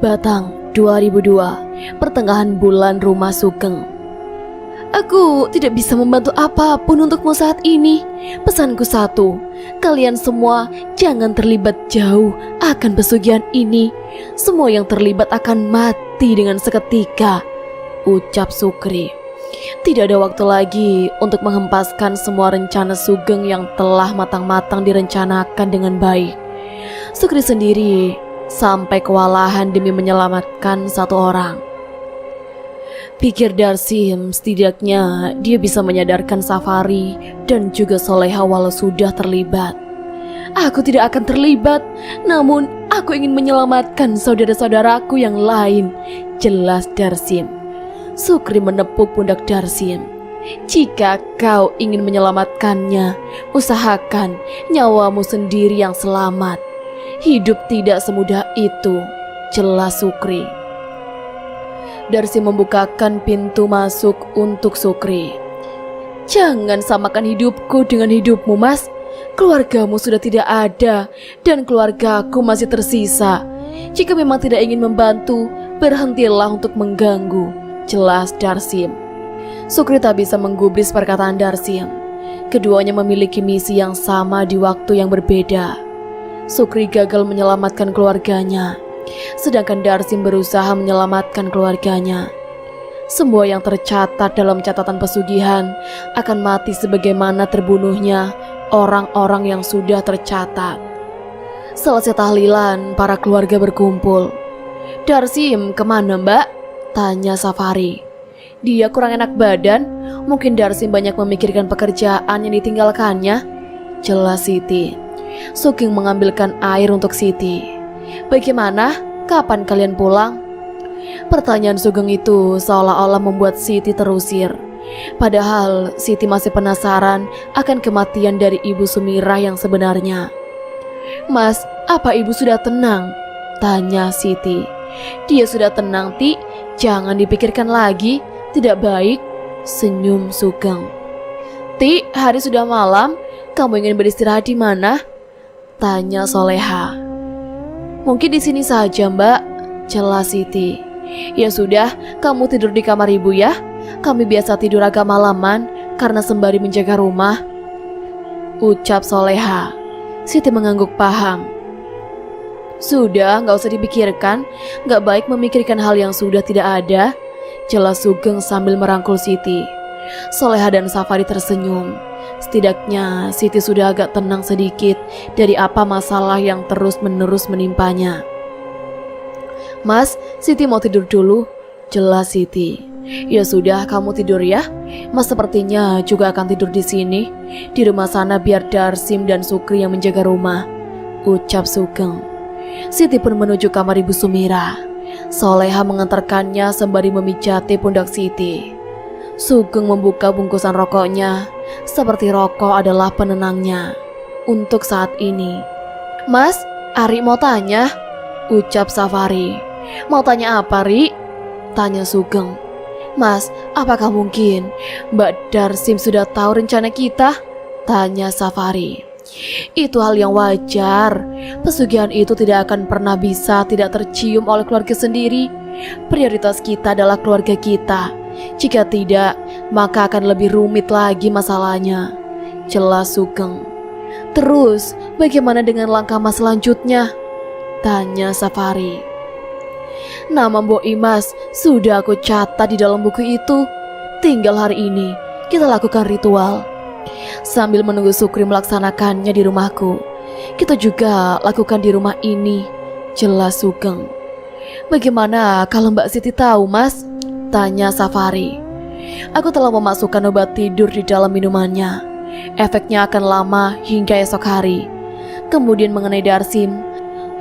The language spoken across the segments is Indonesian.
Batang 2002, pertengahan bulan Rumah Sugeng. Aku tidak bisa membantu apapun untukmu saat ini. Pesanku satu, kalian semua jangan terlibat jauh akan pesugihan ini. Semua yang terlibat akan mati dengan seketika, ucap Sukri. Tidak ada waktu lagi untuk menghempaskan semua rencana Sugeng yang telah matang-matang direncanakan dengan baik. Sukri sendiri sampai kewalahan demi menyelamatkan satu orang. Pikir Darsim, setidaknya dia bisa menyadarkan Safari dan juga Soleha walau sudah terlibat. Aku tidak akan terlibat, namun aku ingin menyelamatkan saudara-saudaraku yang lain, jelas Darsim. Sukri menepuk pundak Darsim. Jika kau ingin menyelamatkannya, usahakan nyawamu sendiri yang selamat. Hidup tidak semudah itu, jelas Sukri. Darsim membukakan pintu masuk untuk Sukri. Jangan samakan hidupku dengan hidupmu, Mas. Keluargamu sudah tidak ada dan keluargaku masih tersisa. Jika memang tidak ingin membantu, berhentilah untuk mengganggu, jelas Darsim. Sukri tak bisa menggubris perkataan Darsim. Keduanya memiliki misi yang sama di waktu yang berbeda. Sukri gagal menyelamatkan keluarganya, sedangkan Darsim berusaha menyelamatkan keluarganya. Semua yang tercatat dalam catatan pesugihan akan mati sebagaimana terbunuhnya orang-orang yang sudah tercatat. Selesai tahlilan, para keluarga berkumpul. Darsim kemana, Mbak? Tanya Safari. Dia kurang enak badan, mungkin Darsim banyak memikirkan pekerjaan yang ditinggalkannya, jelas Siti. Sugeng mengambilkan air untuk Siti. Bagaimana? Kapan kalian pulang? Pertanyaan Sugeng itu seolah-olah membuat Siti terusir. Padahal Siti masih penasaran akan kematian dari Ibu Sumirah yang sebenarnya. Mas, apa ibu sudah tenang? Tanya Siti. Dia sudah tenang, Ti. Jangan dipikirkan lagi. Tidak baik, senyum Sugeng. Ti, hari sudah malam. Kamu ingin beristirahat di mana? Tanya Soleha. Mungkin di sini saja, Mbak, jelas Siti. Ya sudah, kamu tidur di kamar ibu ya. Kami biasa tidur agak malaman karena sembari menjaga rumah, ucap Soleha. Siti mengangguk paham. Sudah, gak usah dipikirkan. Gak baik memikirkan hal yang sudah tidak ada, jelas Sugeng sambil merangkul Siti. Soleha dan Safari tersenyum. Setidaknya Siti sudah agak tenang sedikit dari apa masalah yang terus-menerus menimpanya. Mas, Siti mau tidur dulu, jelas Siti. Ya sudah, kamu tidur ya. Mas sepertinya juga akan tidur di sini. Di rumah sana biar Darsim dan Sukri yang menjaga rumah, ucap Sugeng. Siti pun menuju kamar Ibu Sumirah. Soleha mengantarkannya sembari memijati pundak Siti. Sugeng membuka bungkusan rokoknya, seperti rokok adalah penenangnya untuk saat ini. Mas, Ari mau tanya, ucap Safari. Mau tanya apa, Ri? Tanya Sugeng. Mas, apakah mungkin Mbak Darsim sudah tahu rencana kita? Tanya Safari. Itu hal yang wajar. Pesugihan itu tidak akan pernah bisa tidak tercium oleh keluarga sendiri. Prioritas kita adalah keluarga kita. Jika tidak, maka akan lebih rumit lagi masalahnya, jelas Sugeng. Terus, bagaimana dengan langkah mas selanjutnya? Tanya Safari. Nama Mbok Imas sudah aku catat di dalam buku itu. Tinggal hari ini kita lakukan ritual. Sambil menunggu Sukri melaksanakannya di rumahku, kita juga lakukan di rumah ini, jelas Sugeng. Bagaimana kalau Mbak Siti tahu, Mas? Tanya Safari. Aku telah memasukkan obat tidur di dalam minumannya. Efeknya akan lama hingga esok hari. Kemudian mengenai Darsim,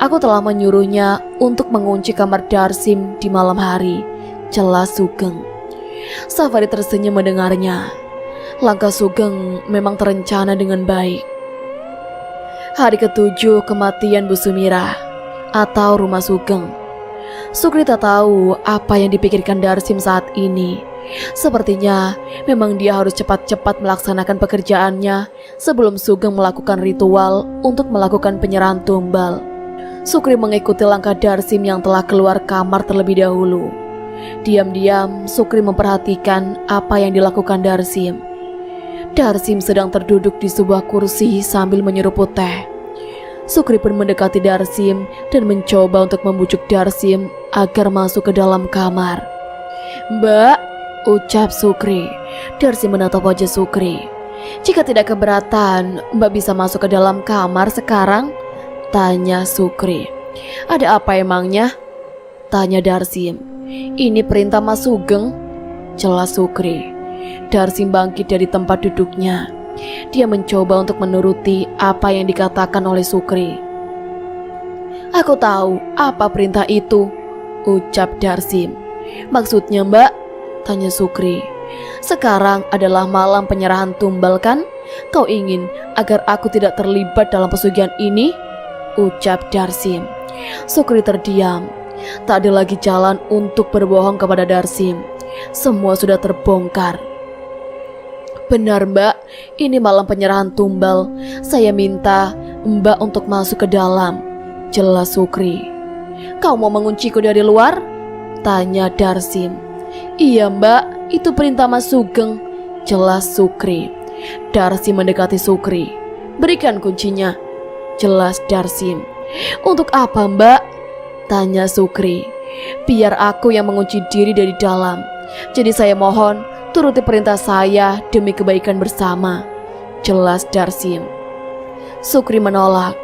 aku telah menyuruhnya untuk mengunci kamar Darsim di malam hari, jelas Sugeng. Safari tersenyum mendengarnya. Langkah Sugeng memang terencana dengan baik. Hari ke-7 kematian Bu Sumirah atau Rumah Sugeng. Sukri tak tahu apa yang dipikirkan Darsim saat ini. Sepertinya memang dia harus cepat-cepat melaksanakan pekerjaannya sebelum Sugeng melakukan ritual untuk melakukan penyerahan tumbal. Sukri mengikuti langkah Darsim yang telah keluar kamar terlebih dahulu. Diam-diam Sukri memperhatikan apa yang dilakukan Darsim. Darsim sedang terduduk di sebuah kursi sambil menyeruput teh. Sukri pun mendekati Darsim dan mencoba untuk membujuk Darsim agar masuk ke dalam kamar. "Mbak," ucap Sukri. Darsim menatap wajah Sukri. "Jika tidak keberatan, Mbak bisa masuk ke dalam kamar sekarang?" tanya Sukri. "Ada apa emangnya?" tanya Darsim. "Ini perintah Mas Sugeng," jelas Sukri. Darsim bangkit dari tempat duduknya. Dia mencoba untuk menuruti apa yang dikatakan oleh Sukri. "Aku tahu apa perintah itu," ucap Darsim. "Maksudnya Mbak?" tanya Sukri. "Sekarang adalah malam penyerahan tumbal kan? Kau ingin agar aku tidak terlibat dalam pesugihan ini?" ucap Darsim. Sukri terdiam. Tak ada lagi jalan untuk berbohong kepada Darsim. Semua sudah terbongkar. "Benar Mbak, ini malam penyerahan tumbal. Saya minta Mbak untuk masuk ke dalam," jelas Sukri. "Kau mau mengunciku dari luar?" tanya Darsim. "Iya Mbak, itu perintah Mas Sugeng," jelas Sukri. Darsim mendekati Sukri. "Berikan kuncinya," jelas Darsim. "Untuk apa Mbak?" tanya Sukri. "Biar aku yang mengunci diri dari dalam. Jadi saya mohon turuti perintah saya demi kebaikan bersama," jelas Darsim. Sukri menolak.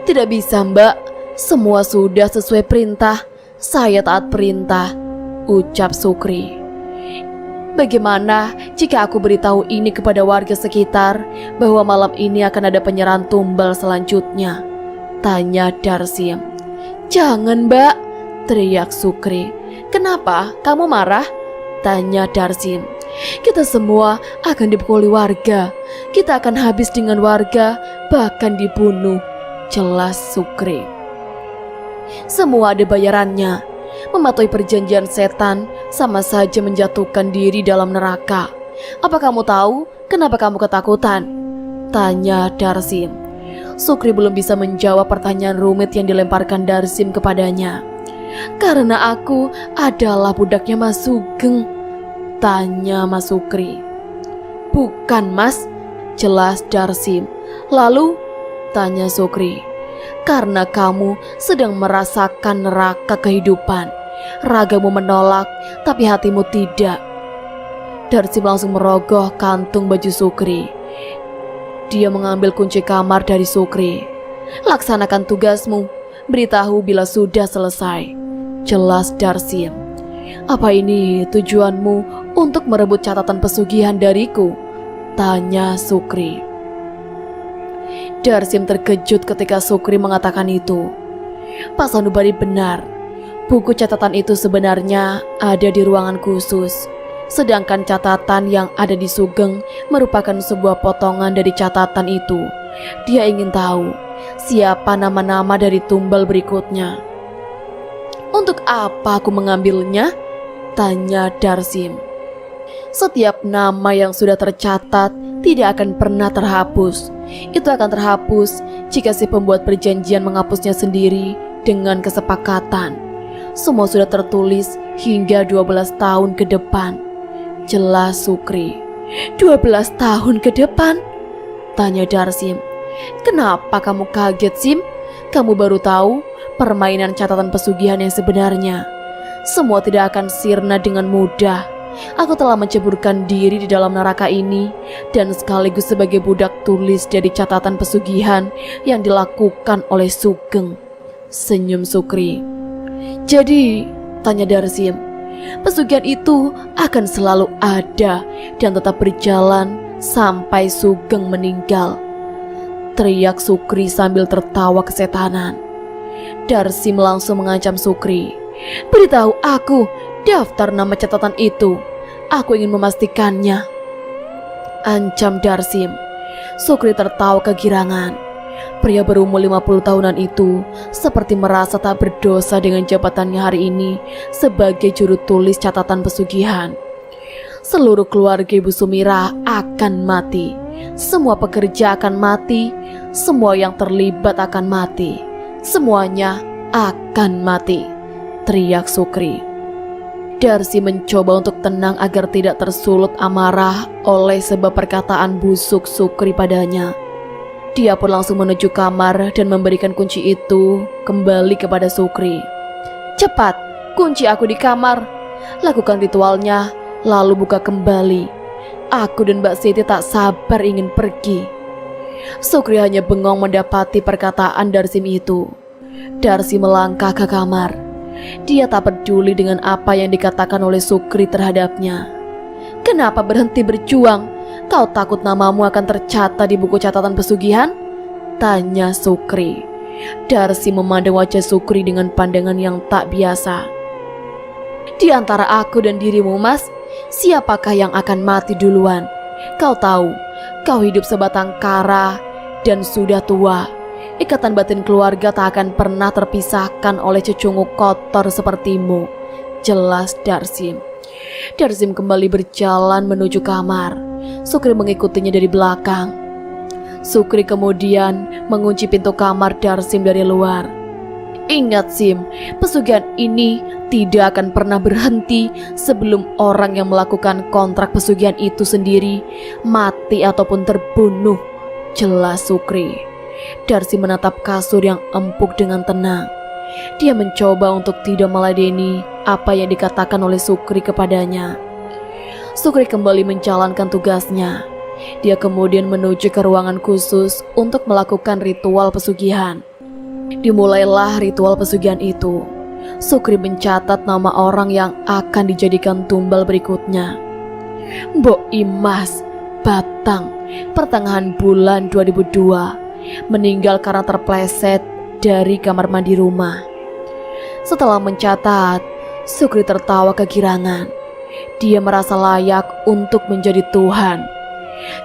"Tidak bisa Mbak, semua sudah sesuai perintah. Saya taat perintah," ucap Sukri. "Bagaimana jika aku beritahu ini kepada warga sekitar bahwa malam ini akan ada penyerahan tumbal selanjutnya?" tanya Darsim. "Jangan Mbak," teriak Sukri. "Kenapa? Kamu marah?" tanya Darsim. "Kita semua akan dipukuli warga. Kita akan habis dengan warga, bahkan dibunuh," jelas Sukri. "Semua ada bayarannya. Mematuhi perjanjian setan sama saja menjatuhkan diri dalam neraka. Apa kamu tahu kenapa kamu ketakutan?" tanya Darsim. Sukri belum bisa menjawab pertanyaan rumit yang dilemparkan Darsim kepadanya. "Karena aku adalah budaknya Mas Sugeng," tanya Mas Sukri. "Bukan Mas," jelas Darsim. "Lalu?" tanya Sukri. "Karena kamu sedang merasakan neraka kehidupan. Ragamu menolak, tapi hatimu tidak." Darsim langsung merogoh kantung baju Sukri. Dia mengambil kunci kamar dari Sukri. "Laksanakan tugasmu. Beritahu bila sudah selesai," jelas Darsim. "Apa ini tujuanmu untuk merebut catatan pesugihan dariku?" tanya Sukri. Darsim terkejut ketika Sukri mengatakan itu. Pak Sanubari benar. Buku catatan itu sebenarnya ada di ruangan khusus. Sedangkan catatan yang ada di Sugeng merupakan sebuah potongan dari catatan itu. Dia ingin tahu siapa nama-nama dari tumbal berikutnya. "Untuk apa aku mengambilnya?" tanya Darsim. "Setiap nama yang sudah tercatat tidak akan pernah terhapus. Itu akan terhapus jika si pembuat perjanjian menghapusnya sendiri dengan kesepakatan. Semua sudah tertulis hingga 12 tahun ke depan," jelas Sukri. 12 tahun ke depan?" tanya Darsim. "Kenapa kamu kaget, Sim? Kamu baru tahu permainan catatan pesugihan yang sebenarnya. Semua tidak akan sirna dengan mudah. Aku telah menceburkan diri di dalam neraka ini dan sekaligus sebagai budak tulis dari catatan pesugihan yang dilakukan oleh Sugeng," senyum Sukri. "Jadi," tanya Darsim, "pesugihan itu akan selalu ada dan tetap berjalan sampai Sugeng meninggal," teriak Sukri sambil tertawa kesetanan. Darsim langsung mengancam Sukri. "Beritahu aku daftar nama catatan itu. Aku ingin memastikannya," ancam Darsim. Sukri tertawa kegirangan. Pria berumur 50 tahunan itu seperti merasa tak berdosa dengan jabatannya hari ini sebagai juru tulis catatan pesugihan. Seluruh keluarga Ibu Sumira akan mati. Semua pekerja akan mati. Semua yang terlibat akan mati. Semuanya akan mati, teriak Sukri. Darsim mencoba untuk tenang agar tidak tersulut amarah oleh sebab perkataan busuk Sukri padanya. Dia pun langsung menuju kamar dan memberikan kunci itu kembali kepada Sukri. "Cepat, kunci aku di kamar. Lakukan ritualnya, lalu buka kembali. Aku dan Mbak Siti tak sabar ingin pergi." Sukri hanya bengong mendapati perkataan Darsim itu. Darsim melangkah ke kamar. Dia tak peduli dengan apa yang dikatakan oleh Sukri terhadapnya. "Kenapa berhenti berjuang? Kau takut namamu akan tercatat di buku catatan pesugihan?" tanya Sukri. Darsim memandang wajah Sukri dengan pandangan yang tak biasa. "Di antara aku dan dirimu, Mas, siapakah yang akan mati duluan? Kau tahu, kau hidup sebatang kara dan sudah tua. Ikatan batin keluarga tak akan pernah terpisahkan oleh cecunguk kotor sepertimu," jelas Darsim. Darsim kembali berjalan menuju kamar. Sukri mengikutinya dari belakang. Sukri kemudian mengunci pintu kamar Darsim dari luar. "Ingat Sim, pesugihan ini tidak akan pernah berhenti sebelum orang yang melakukan kontrak pesugihan itu sendiri mati ataupun terbunuh," jelas Sukri. Darsim menatap kasur yang empuk dengan tenang. Dia mencoba untuk tidak meladeni apa yang dikatakan oleh Sukri kepadanya. Sukri kembali menjalankan tugasnya. Dia kemudian menuju ke ruangan khusus untuk melakukan ritual pesugihan. Dimulailah ritual pesugihan itu. Sukri mencatat nama orang yang akan dijadikan tumbal berikutnya. Mbok Imas, Batang, pertengahan bulan 2002, meninggal karena terpleset dari kamar mandi rumah. Setelah mencatat, Sukri tertawa kegirangan. Dia merasa layak untuk menjadi Tuhan.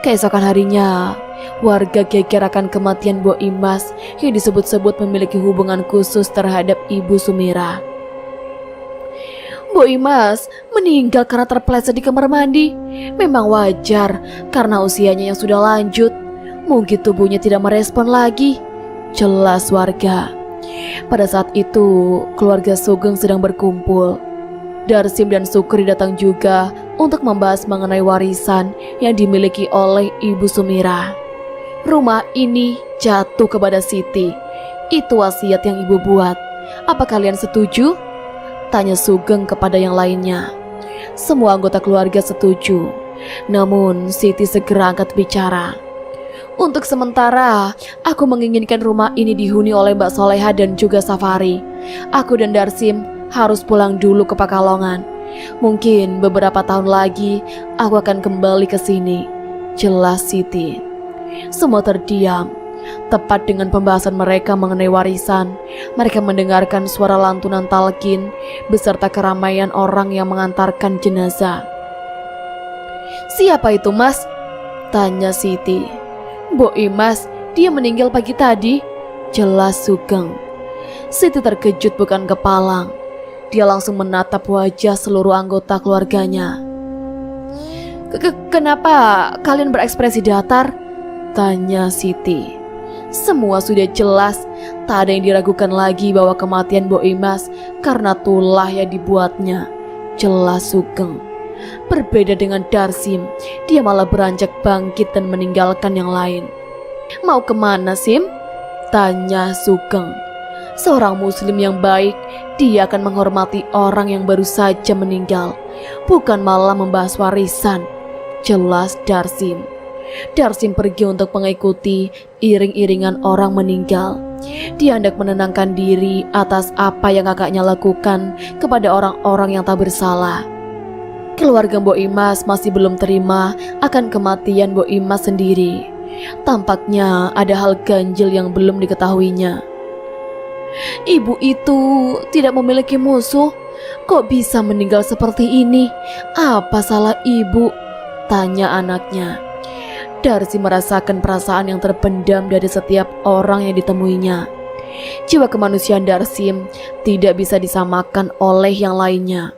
Keesokan harinya, warga geger akan kematian Mbok Imas yang disebut-sebut memiliki hubungan khusus terhadap Ibu Sumira. "Mbok Imas meninggal karena terpleset di kamar mandi. Memang wajar karena usianya yang sudah lanjut. Mungkin tubuhnya tidak merespon lagi," jelas warga. Pada saat itu, keluarga Sugeng sedang berkumpul. Darsim dan Sukri datang juga untuk membahas mengenai warisan yang dimiliki oleh Ibu Sumira. "Rumah ini jatuh kepada Siti. Itu wasiat yang Ibu buat. Apa kalian setuju?" tanya Sugeng kepada yang lainnya. Semua anggota keluarga setuju. Namun Siti segera angkat bicara. "Untuk sementara, aku menginginkan rumah ini dihuni oleh Mbak Soleha dan juga Safari. Aku dan Darsim harus pulang dulu ke Pakalongan. Mungkin beberapa tahun lagi aku akan kembali ke sini," jelas Siti. Semua terdiam. Tepat dengan pembahasan mereka mengenai warisan, mereka mendengarkan suara lantunan talqin beserta keramaian orang yang mengantarkan jenazah. "Siapa itu, Mas?" tanya Siti. "Mbok Imas, dia meninggal pagi tadi," jelas Sugeng. Siti terkejut bukan kepalang. Dia langsung menatap wajah seluruh anggota keluarganya. Kenapa kalian berekspresi datar?" tanya Siti. Semua sudah jelas, tak ada yang diragukan lagi bahwa kematian Mbok Imas karena tulah yang dibuatnya, jelas Sugeng. Berbeda dengan Darsim, dia malah beranjak bangkit dan meninggalkan yang lain. "Mau kemana, Sim?" tanya Sugeng. Seorang muslim yang baik, dia akan menghormati orang yang baru saja meninggal, bukan malah membahas warisan, jelas Darsim. Darsim pergi untuk mengikuti iring-iringan orang meninggal. Dia hendak menenangkan diri atas apa yang kakaknya lakukan kepada orang-orang yang tak bersalah. Keluarga Mbok Imas masih belum terima akan kematian Mbok Imas sendiri. Tampaknya ada hal ganjil yang belum diketahuinya. "Ibu itu tidak memiliki musuh. Kok bisa meninggal seperti ini? Apa salah ibu?" tanya anaknya. Darsim merasakan perasaan yang terpendam dari setiap orang yang ditemuinya. Jiwa kemanusiaan Darsim tidak bisa disamakan oleh yang lainnya.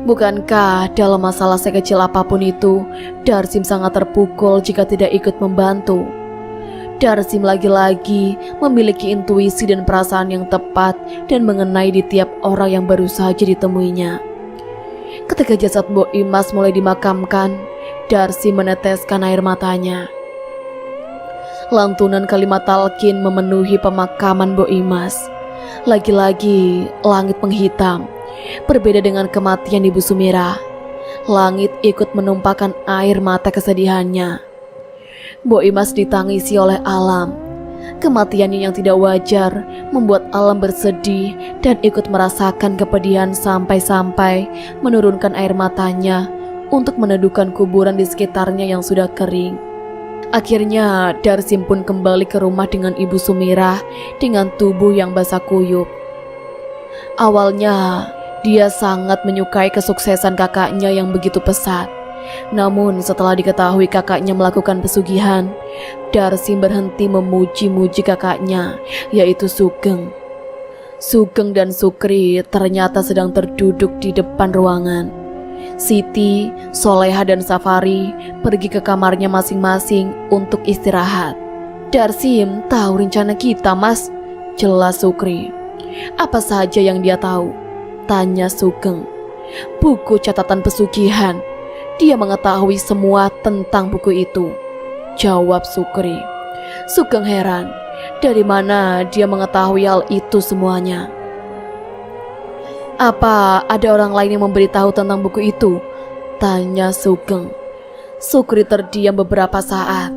Bukankah dalam masalah sekecil apapun itu, Darsim sangat terpukul jika tidak ikut membantu? Darsim lagi-lagi memiliki intuisi dan perasaan yang tepat dan mengenai di tiap orang yang baru saja ditemuinya. Ketika jasad Mbok Imas mulai dimakamkan, Darsim meneteskan air matanya. Lantunan kalimat talqin memenuhi pemakaman Mbok Imas. Lagi-lagi langit menghitam. Berbeda dengan kematian Ibu Sumirah, langit ikut menumpahkan air mata kesedihannya. Mbok Imas ditangisi oleh alam. Kematiannya yang tidak wajar membuat alam bersedih dan ikut merasakan kepedihan sampai-sampai menurunkan air matanya untuk meneduhkan kuburan di sekitarnya yang sudah kering. Akhirnya Darsim pun kembali ke rumah dengan Ibu Sumirah dengan tubuh yang basah kuyup. Awalnya dia sangat menyukai kesuksesan kakaknya yang begitu pesat. Namun setelah diketahui kakaknya melakukan pesugihan, Darsim berhenti memuji-muji kakaknya, yaitu Sugeng. Sugeng dan Sukri ternyata sedang terduduk di depan ruangan. Siti, Soleha dan Safari pergi ke kamarnya masing-masing untuk istirahat. Darsim tahu rencana kita, Mas, jelas Sukri. Apa saja yang dia tahu? Tanya Sugeng. Buku catatan pesugihan. Dia mengetahui semua tentang buku itu, jawab Sukri. Sugeng heran, dari mana dia mengetahui hal itu semuanya? Apa ada orang lain yang memberitahu tentang buku itu? Tanya Sugeng. Sukri terdiam beberapa saat.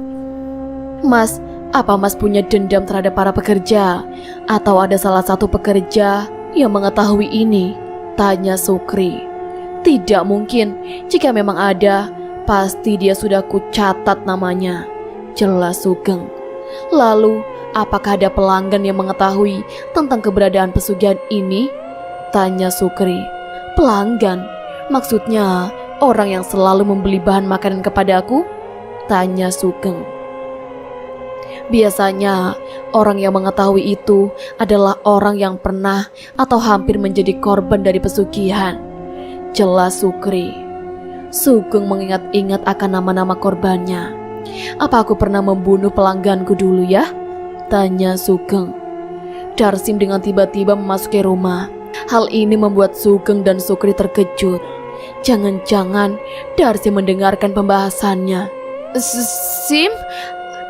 Mas, apa Mas punya dendam terhadap para pekerja? Atau ada salah satu pekerja yang mengetahui ini? Tanya Sukri. Tidak mungkin, jika memang ada, pasti dia sudah kucatat namanya, jelas Sugeng. Lalu, apakah ada pelanggan yang mengetahui tentang keberadaan pesugihan ini? Tanya Sukri. Pelanggan? Maksudnya orang yang selalu membeli bahan makanan kepadaku? Tanya Sugeng. Biasanya orang yang mengetahui itu adalah orang yang pernah atau hampir menjadi korban dari pesugihan, jelas Sukri. Sugeng mengingat-ingat akan nama-nama korbannya. Apa aku pernah membunuh pelangganku dulu ya? Tanya Sugeng. Darsim dengan tiba-tiba memasuki rumah. Hal ini membuat Sugeng dan Sukri terkejut. Jangan-jangan Darsim mendengarkan pembahasannya. Sim?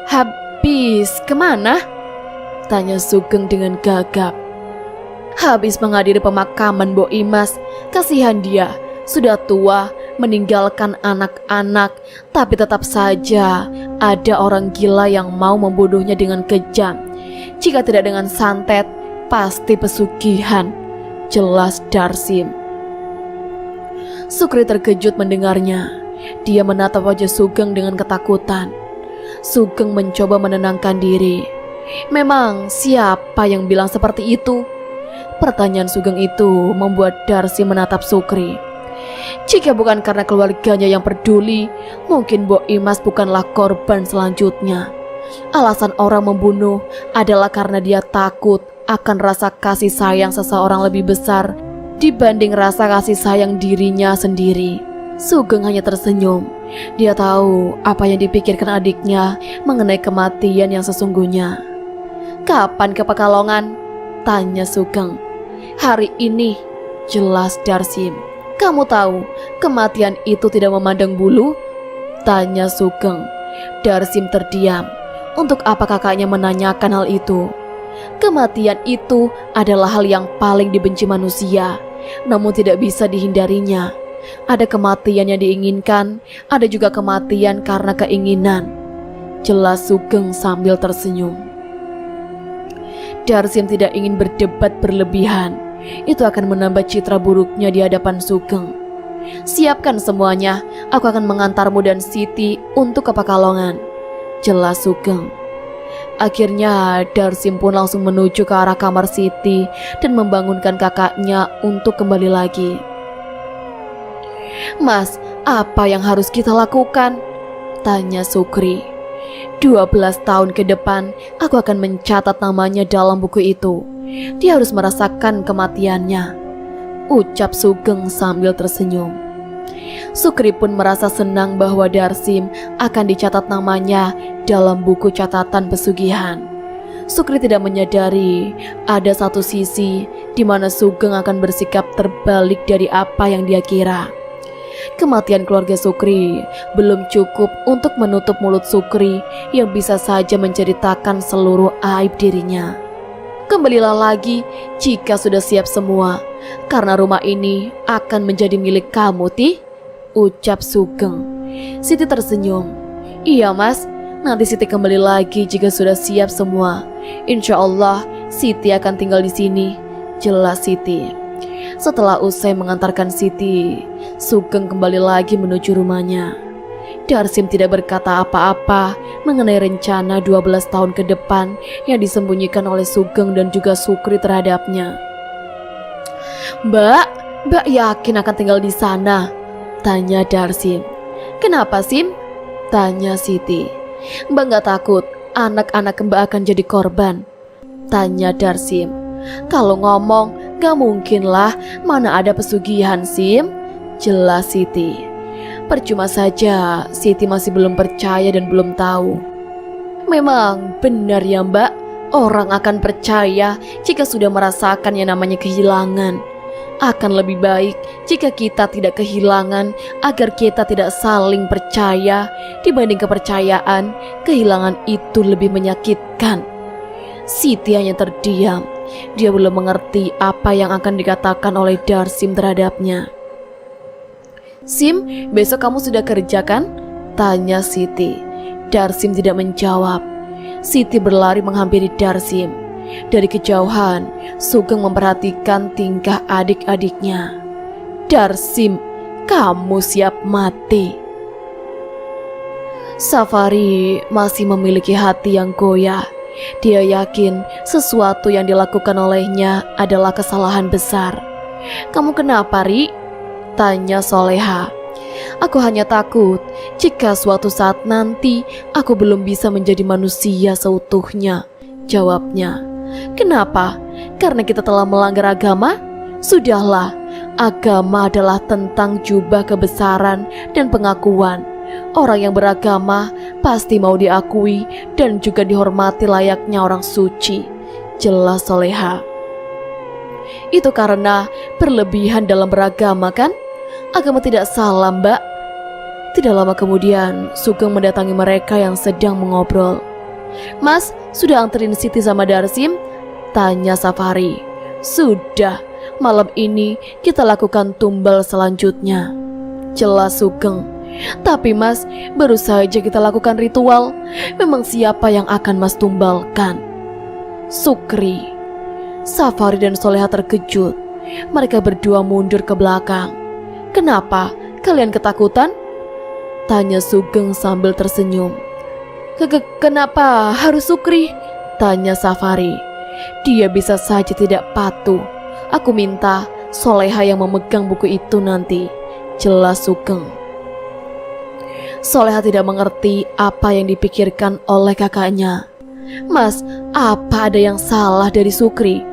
Habis kemana? Tanya Sugeng dengan gagap. Habis menghadiri pemakaman Mbok Imas. Kasihan dia, sudah tua, meninggalkan anak-anak, tapi tetap saja ada orang gila yang mau membunuhnya dengan kejam. Jika tidak dengan santet, pasti pesugihan, jelas Darsim. Sukri terkejut mendengarnya. Dia menatap wajah Sugeng dengan ketakutan. Sugeng mencoba menenangkan diri. Memang siapa yang bilang seperti itu? Pertanyaan Sugeng itu membuat Darsim menatap Sukri. Jika bukan karena keluarganya yang peduli, mungkin Mbok Imas bukanlah korban selanjutnya. Alasan orang membunuh adalah karena dia takut akan rasa kasih sayang seseorang lebih besar dibanding rasa kasih sayang dirinya sendiri. Sugeng hanya tersenyum. Dia tahu apa yang dipikirkan adiknya mengenai kematian yang sesungguhnya. Kapan ke Pekalongan? Tanya Sugeng. Hari ini, jelas Darsim. Kamu tahu kematian itu tidak memandang bulu? Tanya Sugeng. Darsim terdiam. Untuk apa kakaknya menanyakan hal itu? Kematian itu adalah hal yang paling dibenci manusia, namun tidak bisa dihindarinya. Ada kematian yang diinginkan, ada juga kematian karena keinginan, jelas Sugeng sambil tersenyum. Darsim tidak ingin berdebat berlebihan. Itu akan menambah citra buruknya di hadapan Sugeng. Siapkan semuanya, aku akan mengantarmu dan Siti untuk ke Pekalongan, jelas Sugeng. Akhirnya Darsim pun langsung menuju ke arah kamar Siti dan membangunkan kakaknya untuk kembali lagi. Mas, apa yang harus kita lakukan? Tanya Sukri. 12 tahun ke depan, aku akan mencatat namanya dalam buku itu. Dia harus merasakan kematiannya, ucap Sugeng sambil tersenyum. Sukri pun merasa senang bahwa Darsim akan dicatat namanya dalam buku catatan pesugihan. Sukri tidak menyadari ada satu sisi di mana Sugeng akan bersikap terbalik dari apa yang dia kira. Kematian keluarga Sukri belum cukup untuk menutup mulut Sukri yang bisa saja menceritakan seluruh aib dirinya. Kembalilah lagi jika sudah siap semua, karena rumah ini akan menjadi milik kamu, Ti, ucap Sugeng. Siti tersenyum. Iya mas, nanti Siti kembali lagi jika sudah siap semua. Insya Allah Siti akan tinggal di sini, jelas Siti. Setelah usai mengantarkan Siti, Sugeng kembali lagi menuju rumahnya. Darsim tidak berkata apa-apa mengenai rencana 12 tahun ke depan yang disembunyikan oleh Sugeng dan juga Sukri terhadapnya. Mbak yakin akan tinggal di sana? Tanya Darsim. Kenapa Sim? Tanya Siti. Mbak gak takut anak-anak Mbak akan jadi korban? Tanya Darsim. Kalau ngomong gak mungkin lah, mana ada pesugihan Sim, jelas Siti. Percuma saja Siti masih belum percaya dan belum tahu. Memang benar ya Mbak, orang akan percaya jika sudah merasakan yang namanya kehilangan. Akan lebih baik jika kita tidak kehilangan, agar kita tidak saling percaya. Dibanding kepercayaan, kehilangan itu lebih menyakitkan. Siti hanya terdiam. Dia belum mengerti apa yang akan dikatakan oleh Darsim terhadapnya. Sim, besok kamu sudah kerja kan? Tanya Siti. Darsim tidak menjawab. Siti berlari menghampiri Darsim. Dari kejauhan, Sugeng memperhatikan tingkah adik-adiknya. Darsim, kamu siap mati. Safari masih memiliki hati yang goyah. Dia yakin sesuatu yang dilakukan olehnya adalah kesalahan besar. Kamu kenapa, Ri? Tanya Soleha. Aku hanya takut jika suatu saat nanti aku belum bisa menjadi manusia seutuhnya, jawabnya. Kenapa? Karena kita telah melanggar agama? Sudahlah, agama adalah tentang jubah kebesaran dan pengakuan. Orang yang beragama pasti mau diakui dan juga dihormati layaknya orang suci, jelas Soleha. Itu karena berlebihan dalam beragama kan? Agama tidak salah Mbak. Tidak lama kemudian Sugeng mendatangi mereka yang sedang mengobrol. Mas, sudah anterin Siti sama Darsim? Tanya Safari. Sudah, malam ini kita lakukan tumbal selanjutnya, jelas Sugeng. Tapi mas, baru saja kita lakukan ritual. Memang siapa yang akan mas tumbalkan? Sukri. Safari dan Soleha terkejut. Mereka berdua mundur ke belakang. Kenapa? Kalian ketakutan? Tanya Sugeng sambil tersenyum. Kenapa harus Sukri? Tanya Safari. Dia bisa saja tidak patuh. Aku minta Soleha yang memegang buku itu nanti, jelas Sugeng. Soleha tidak mengerti apa yang dipikirkan oleh kakaknya. Mas, apa ada yang salah dari Sukri?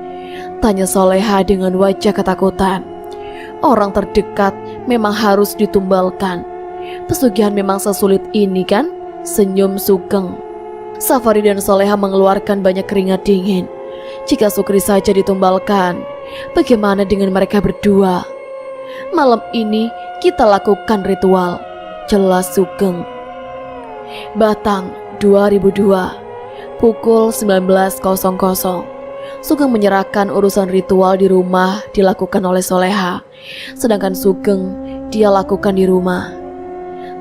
Tanya Soleha dengan wajah ketakutan. Orang terdekat memang harus ditumbalkan. Pesugihan memang sesulit ini kan? Senyum Sugeng. Safari dan Soleha mengeluarkan banyak keringat dingin. Jika Sukri saja ditumbalkan, bagaimana dengan mereka berdua? Malam ini kita lakukan ritual, jelas Sugeng. Batang 2002, pukul 19.00. Sugeng menyerahkan urusan ritual di rumah dilakukan oleh Soleha, sedangkan Sugeng dia lakukan di rumah.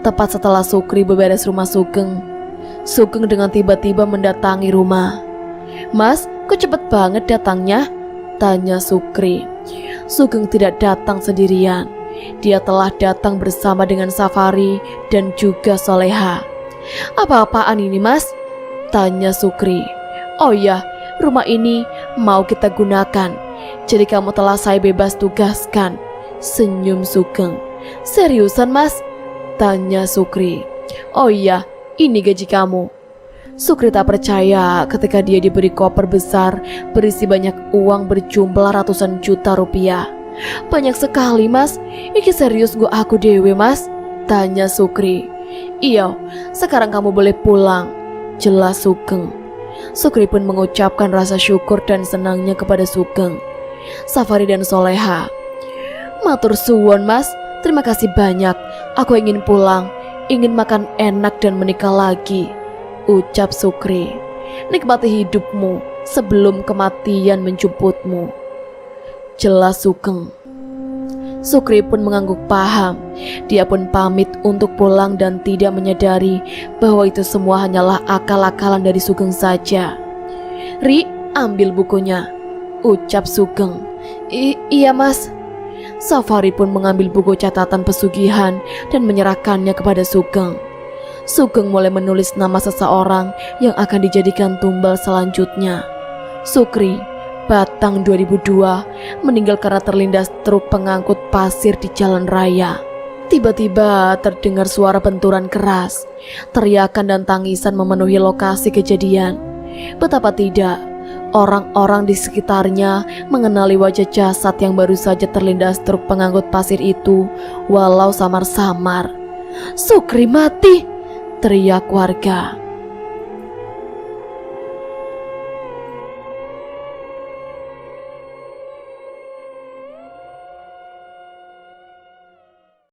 Tepat setelah Sukri beberes rumah Sugeng, Sugeng dengan tiba-tiba mendatangi rumah. Mas, kok cepet banget datangnya? Tanya Sukri. Sugeng tidak datang sendirian. Dia telah datang bersama dengan Safari dan juga Soleha. Apa-apaan ini mas? Tanya Sukri. Oh ya, rumah ini mau kita gunakan. Jadi kamu telah saya bebas tugaskan, senyum Sugeng. Seriusan mas? Tanya Sukri. Oh iya, ini gaji kamu. Sukri tak percaya ketika dia diberi koper besar berisi banyak uang berjumlah ratusan juta rupiah. Banyak sekali mas, ini serius gua aku dewe mas? Tanya Sukri. Iya, sekarang kamu boleh pulang. jelas Sugeng. Sukri pun mengucapkan rasa syukur dan senangnya kepada Sugeng. Safari dan Soleha, matur suwun mas, terima kasih banyak. Aku ingin pulang, ingin makan enak dan menikah lagi, ucap Sukri. Nikmati hidupmu sebelum kematian menjemputmu, jelas Sugeng. Sukri pun mengangguk paham. Dia pun pamit untuk pulang dan tidak menyadari bahwa itu semua hanyalah akal-akalan dari Sugeng saja. Ri, ambil bukunya, ucap Sugeng. Iya mas. Safari pun mengambil buku catatan pesugihan dan menyerahkannya kepada Sugeng. Sugeng mulai menulis nama seseorang yang akan dijadikan tumbal selanjutnya. Sukri, Batang 2002, meninggal karena terlindas truk pengangkut pasir di jalan raya. Tiba-tiba terdengar suara benturan keras. Teriakan dan tangisan memenuhi lokasi kejadian. Betapa tidak, orang-orang di sekitarnya mengenali wajah jasad yang baru saja terlindas truk pengangkut pasir itu, walau samar-samar. Sukri mati, teriak warga.